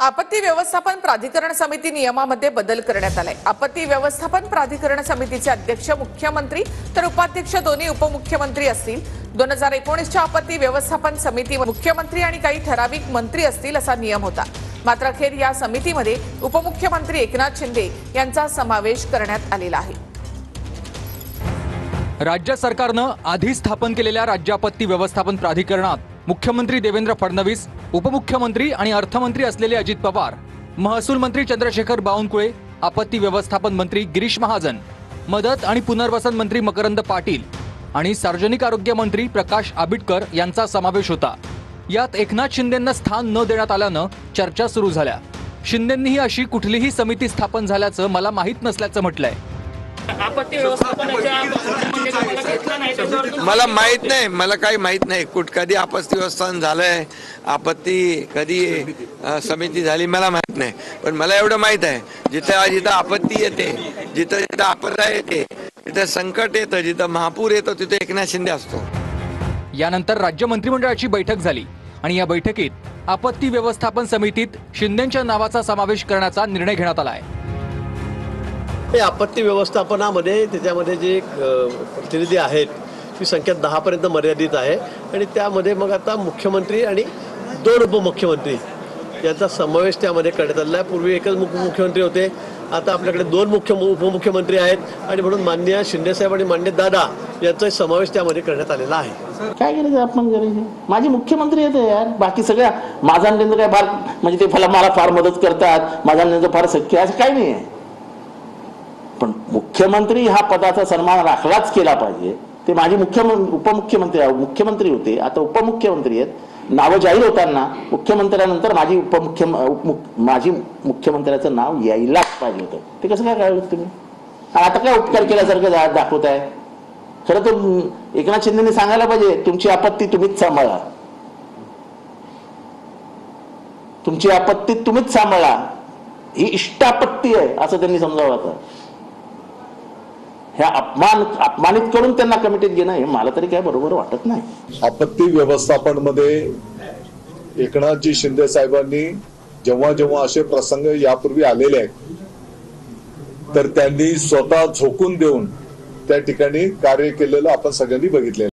आपत्ती व्यवस्थापन प्राधिकरण समिती नियमामध्ये बदल करण्यात आलाय। आपत्ती व्यवस्थापन प्राधिकरण समितीचे अध्यक्ष मुख्यमंत्री तर उपाध्यक्ष दोन्ही उपमुख्यमंत्री असतील। 2019च्या आपत्ती व्यवस्थापन समितीमध्ये मुख्यमंत्री आणि काही ठराविक मंत्री असतील असा नियम होता। मात्र अखेर या समितीमध्ये उपमुख्यमंत्री एकनाथ शिंदे यांचा समावेश करण्यात आलेला आहे। राज्य सरकारनं आधी स्थापन केलेल्या राज्य आपत्ती व्यवस्थापन प्राधिकरणात मुख्यमंत्री देवेंद्र फडणवीस, उपमुख्यमंत्री आणि अर्थमंत्री असलेले अजित पवार, महसूल मंत्री चंद्रशेखर बावनकुळे, आपत्ती व्यवस्थापन मंत्री गिरीश महाजन, मदत आणि पुनर्वसन मंत्री मकरंद पाटील आणि सार्वजनिक आरोग्य मंत्री प्रकाश आबिटकर यांचा समावेश होता। यात एकनाथ शिंदेंना स्थान न देण्यात आल्यानं चर्चा सुरू झाल्या। शिंदेंनीही अशी कुठलीही समिती स्थापन झाल्याचं मला माहीत नसल्याचं म्हटलंय। आपत्ती व्यवस्थापनाच्या मला माहित नाही, मला काही माहित नाही कधी आपत्ती व्यवस्थापन झालंय, आपत्ती कधी समिती झाली मला माहित नाही। पण मला एवढं माहित आहे, जिथं आपत्ती येते, जिथं आपदा येते, जिथं संकट येतं, जिथं महापूर येतो, तिथे एकनाथ शिंदे असतो। यानंतर राज्य मंत्रिमंडळाची बैठक झाली आणि या बैठकीत आपत्ती व्यवस्थापन समितीत शिंदेंच्या नावाचा समावेश करण्याचा निर्णय घेण्यात आला आहे। आपत्ती व्यवस्थापनामध्ये त्याच्यामध्ये जे प्रतिनिधी आहेत ती संख्या 10 पर्यंत मर्यादित आहे आणि त्यामध्ये मग आता मुख्यमंत्री आणि 2 उपमुख्यमंत्री यांचा समावेश त्यामध्ये करण्यात आलेला आहे। पूर्वी एकच मुख्यमंत्री होते, आता आपल्याकडे 2 उपमुख्यमंत्री आहेत आणि म्हणून माननीय शिंदेसाहेब आणि माननीय दादा यांचा समावेश त्यामध्ये करण्यात आलेला आहे। काय करायचं आपण करायचं, माझे मुख्यमंत्री येते यार, बाकी सगळ्या माझा काय फार म्हणजे ते मला फार मदत करतात, माझा फार सख्य असं काही नाही आहे। पण मुख्यमंत्री हा पदाचा सन्मान राखलाच केला पाहिजे। ते माझे मुख्यमंत्री होते, आता उपमुख्यमंत्री आहेत। नावं जाहीर होताना मुख्यमंत्र्यानंतर माझी मुख्यमंत्र्याचं नाव यायलाच पाहिजे होतं। ते कसं काय कळलं तुम्ही? आता काय उपकार केल्यासारखं दाखवताय? खरं तर एकनाथ शिंदेने सांगायला पाहिजे, तुमची आपत्ती तुम्हीच सांभाळा, तुमची आपत्ती तुम्हीच सांभाळा, ही इष्टापत्ती आहे असं त्यांनी समजावं। आता ह्या अपमानित करून त्यांना कमिटीत घेणं हे मला तरी काय बरोबर वाटत नाही। आपत्ती व्यवस्थापन मध्ये एकनाथजी शिंदे साहेबांनी जेव्हा जेव्हा असे प्रसंग यापूर्वी आलेले आहेत तर त्यांनी स्वतः झोकून देऊन त्या ठिकाणी कार्य केलेलं आपण सगळ्यांनी बघितले।